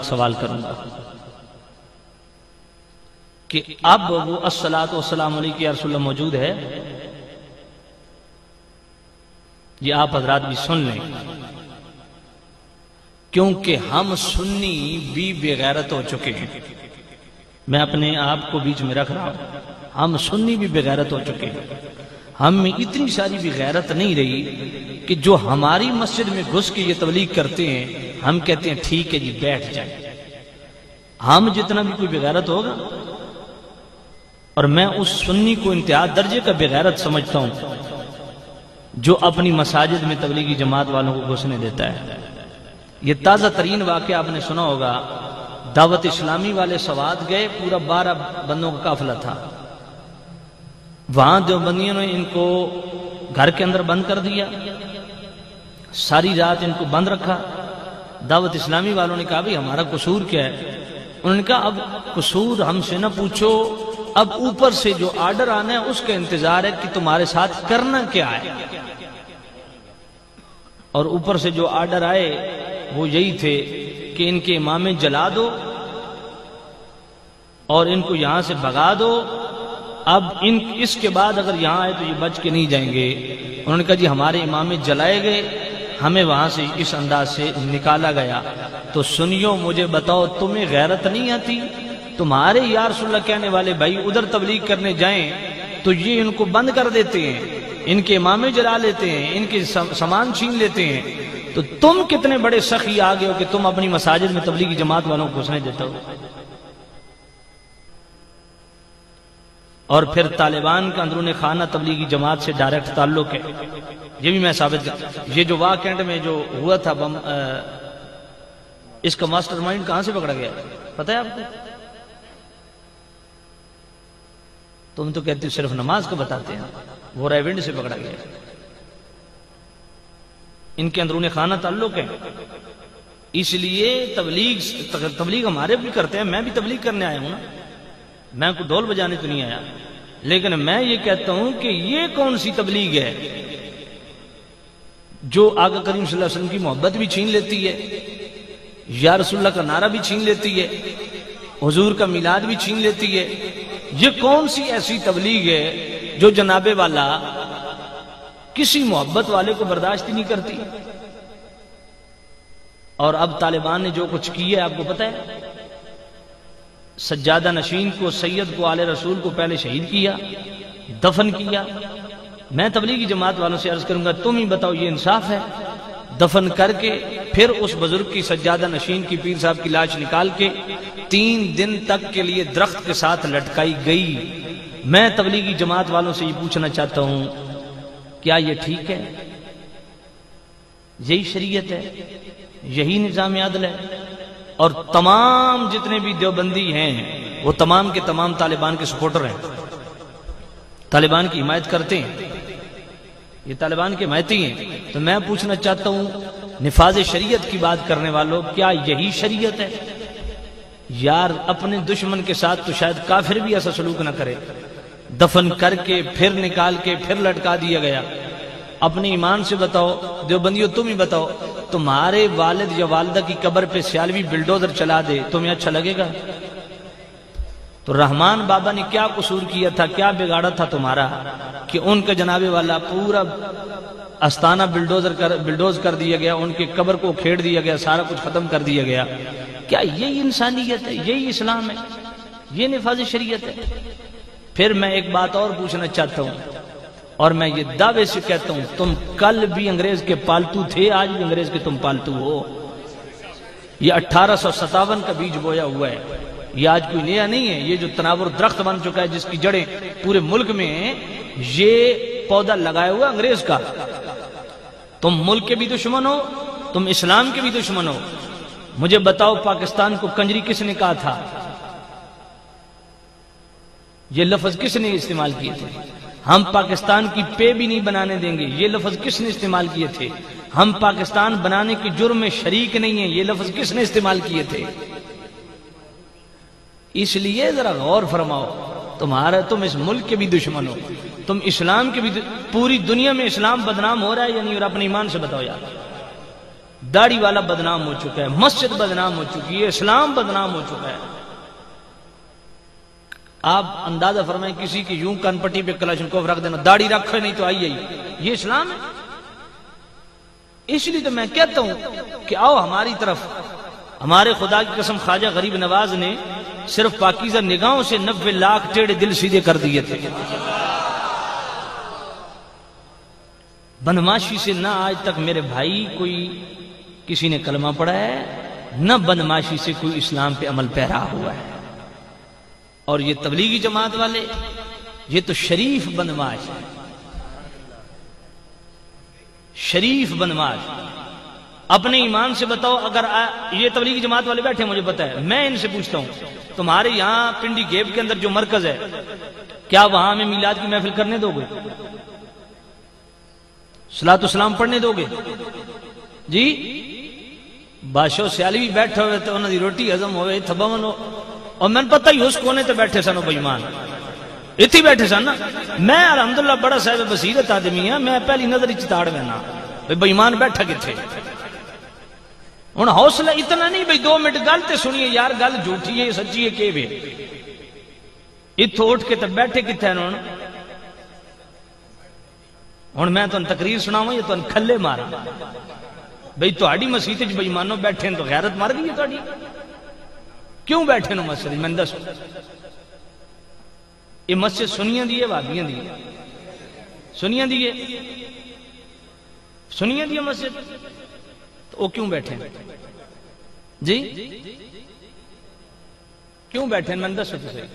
سوال کروں گا کہ اب وہ الصلاۃ والسلام علیک یا رسول اللہ موجود ہے؟ یہ آپ حضرات بھی سن لیں، کیونکہ ہم سنی بھی بے غیرت ہو چکے ہیں۔ میں اپنے آپ کو بیچ میں رکھ رہا ہوں، ہم سنی بھی بے غیرت ہو چکے ہیں۔ ہم میں اتنی ساری بھی غیرت نہیں رہی کہ جو ہماری مسجد میں گھس کے یہ تبلیغ کرتے ہیں ہم کہتے ہیں ٹھیک ہے جی بیٹھ جائیں۔ ہم جتنا بھی کوئی بے غیرت ہوگا، اور میں اس سنی کو انتہا درجے کا بے غیرت سمجھتا ہوں جو اپنی مساجد میں تبلیغی جماعت والوں کو گھسنے دیتا ہے۔ یہ تازہ ترین واقعہ آپ نے سنا ہوگا، دعوت اسلامی والے سوات گئے، پورا 12 بندوں کا قافلہ تھا، وہاں دیوبندیوں نے ان کو گھر کے اندر بند کر دیا، ساری رات ان کو بند رکھا۔ دعوت اسلامی والوں نے کہا بھئی ہمارا قصور کیا ہے؟ انہوں نے کہا اب قصور ہم سے نہ پوچھو، اب اوپر سے جو آرڈر آنا ہے اس کا انتظار ہے کہ تمہارے ساتھ کرنا کیا ہے۔ اور اوپر سے جو آرڈر آئے وہ یہی تھے کہ ان کے امام جلا دو اور ان کو یہاں سے بھگا دو، اب اس کے بعد اگر یہاں آئے تو یہ بچ کے نہیں جائیں گے۔ انہوں نے کہا جی ہمارے امام جلائے گئے، ہمیں وہاں سے اس انداز سے نکالا گیا۔ تو سنیو مجھے بتاؤ تمہیں غیرت نہیں آتی؟ تمہارے یا رسول اللہ کہنے والے بھائی ادھر تبلیغ کرنے جائیں تو یہ ان کو بند کر دیتے ہیں، ان کے امام جلا لیتے ہیں، ان کے سامان چھین لیتے ہیں، تو تم کتنے بڑے سخی آگے ہو کہ تم اپنی مساجد میں تبلیغی جماعت والوں کو گھسنے دیتے ہو؟ اور پھر طالبان کا اندرون خانہ تبلیغی جماعت سے ڈائریکٹ تعلق ہے، یہ بھی میں ثابت کرتا۔ یہ جو واقعہ میں جو ہوا تھا اس کا ماسٹر مائنڈ کہاں سے پکڑا گیا پتہ ہے آپ کو؟ تم تو کہتے ہو صرف نماز کو بتاتے ہیں، وہ ریونڈ سے پکڑا گیا، ان کے اندرون خانہ تعلق ہے۔ اس لیے تبلیغ ہمارے بھی کرتے ہیں، میں بھی تبلیغ کرنے آیا ہوں نا، میں کو ڈھول بجانے تو نہیں آیا، لیکن میں یہ کہتا ہوں کہ یہ کون سی تبلیغ ہے جو آقا کریم صلی اللہ علیہ وسلم کی محبت بھی چھین لیتی ہے، یا رسول اللہ کا نعرہ بھی چھین لیتی ہے، حضور کا میلاد بھی چھین لیتی ہے؟ یہ کون سی ایسی تبلیغ ہے جو جناب والا کسی محبت والے کو برداشت ہی نہیں کرتی؟ اور اب طالبان نے جو کچھ کیا ہے آپ کو پتہ ہے، سجادہ نشین کو، سید کو، آل رسول کو پہلے شہید کیا، دفن کیا۔ میں تبلیغی جماعت والوں سے عرض کروں گا تم ہی بتاؤ یہ انصاف ہے؟ دفن کر کے پھر اس بزرگ کی سجادہ نشین کی پیر صاحب کی لاش نکال کے 3 دن تک کے لیے درخت کے ساتھ لٹکائی گئی۔ میں تبلیغی جماعت والوں سے یہ پوچھنا چاہتا ہوں کیا یہ ٹھیک ہے؟ یہی شریعت ہے؟ یہی نظام عدل ہے؟ اور تمام جتنے بھی دیوبندی ہیں وہ تمام کے تمام طالبان کے سپورٹر ہیں، طالبان کی حمایت کرتے ہیں، یہ طالبان کے حمایتی ہیں۔ تو میں پوچھنا چاہتا ہوں نفاذ شریعت کی بات کرنے والوں، کیا یہی شریعت ہے؟ یار اپنے دشمن کے ساتھ تو شاید کافر بھی ایسا سلوک نہ کرے، دفن کر کے پھر نکال کے پھر لٹکا دیا گیا۔ اپنے ایمان سے بتاؤ دیوبندیوں، تم ہی بتاؤ، تمہارے والد یا والدہ کی قبر پہ سیالوی بلڈوزر چلا دے تمہیں اچھا لگے گا؟ تو رحمان بابا نے کیا قصور کیا تھا، کیا بگاڑا تھا تمہارا کہ ان کا جناب والا پورا استانہ بلڈوز کر دیا گیا، ان کے قبر کو کھیڑ دیا گیا، سارا کچھ ختم کر دیا گیا؟ کیا یہی انسانیت ہے؟ یہی اسلام ہے؟ یہ نفاذ شریعت ہے؟ پھر میں ایک بات اور پوچھنا چاہتا ہوں، اور میں یہ دعوے سے کہتا ہوں تم کل بھی انگریز کے پالتو تھے، آج بھی انگریز کے تم پالتو ہو۔ یہ 1857 کا بیج بویا ہوا ہے، یہ آج کوئی نیا نہیں ہے۔ یہ جو تناور درخت بن چکا ہے جس کی جڑیں پورے ملک میں ہیں، یہ پودا لگایا ہوا انگریز کا۔ تم ملک کے بھی دشمن ہو، تم اسلام کے بھی دشمن ہو۔ مجھے بتاؤ پاکستان کو کنجری کس نے کہا تھا؟ یہ لفظ کس نے استعمال کیے تھے؟ ہم پاکستان کی پے بھی نہیں بنانے دیں گے، یہ لفظ کس نے استعمال کیے تھے؟ ہم پاکستان بنانے کی جرم میں شریک نہیں ہیں، یہ لفظ کس نے استعمال کیے تھے؟ اس لیے ذرا غور فرماؤ، تم اس ملک کے بھی دشمن ہو، تم اسلام کے بھی پوری دنیا میں اسلام بدنام ہو رہا ہے یا نہیں؟ اور اپنے ایمان سے بتاؤ یار۔ داڑھی والا بدنام ہو چکا ہے، مسجد بدنام ہو چکی ہے، اسلام بدنام ہو چکا ہے۔ آپ اندازہ فرمائیں کسی کی یوں کان پٹی پہ کلاشنکوف رکھ دینا، داڑھی رکھو نہیں تو آئی یہ اسلام ہے؟ اس لیے تو میں کہتا ہوں کہ آؤ ہماری طرف۔ ہمارے خدا کی قسم خواجہ غریب نواز نے صرف پاکیزہ نگاہوں سے 90 لاکھ ٹیڑھے دل سیدھے کر دیے تھے۔ بدماشی سے نہ آج تک میرے بھائی کوئی کسی نے کلمہ پڑھا ہے، نہ بدماشی سے کوئی اسلام پہ عمل پیرا ہوا ہے۔ اور یہ تبلیغی جماعت والے، یہ تو شریف بدماش ہے، شریف بدماش۔ اپنے ایمان سے بتاؤ، اگر یہ تبلیغی جماعت والے بیٹھے مجھے پتا ہے، میں ان سے پوچھتا ہوں تمہارے یہاں پنڈی گیب کے اندر جو مرکز ہے، کیا وہاں ہمیں میلاد کی محفل کرنے دو گے؟ صلاۃ السلام پڑھنے دو گے؟ جی بادشاہ سیالی بھی بیٹھے ہوئے تو انہوں دی روٹی ہضم ہوئے تھبمن ہو، اور میں نے پتہ ہی اس کونے تے بیٹھے سن بے ایمان، اتھی بیٹھے سن نا۔ میں الحمدللہ بڑا صاحب بصیرت آدمی ہاں، میں پہلی نظر ہی چتاڑ گیا بے ایمان بیٹھا کتھے۔ ہن حوصلہ اتنا نہیں بھئی 2 منٹ گل تے سنیے یار، گل جھوٹی ہے سچی ہے کہ وے، اتھوں اٹھ کے تے بیٹھے کتھے ہن؟ ہن میں تانوں تقریر سناواں یا تانوں کھلے مارا بھئی تہاڈی مسجد وچ بے ایمانوں بیٹھے تو غیرت مر گئی ہے تہاڈی؟ کیوں بیٹھے نو مسجد میں دسو؟ یہ مسجد سنیاں دی ہے وہابیاں دی ہے؟ سنیاں دی ہے، سنیاں دی ہے مسجد، تو وہ کیوں بیٹھے ہیں جی؟ کیوں بیٹھے ہیں میں دسو تو صحیح؟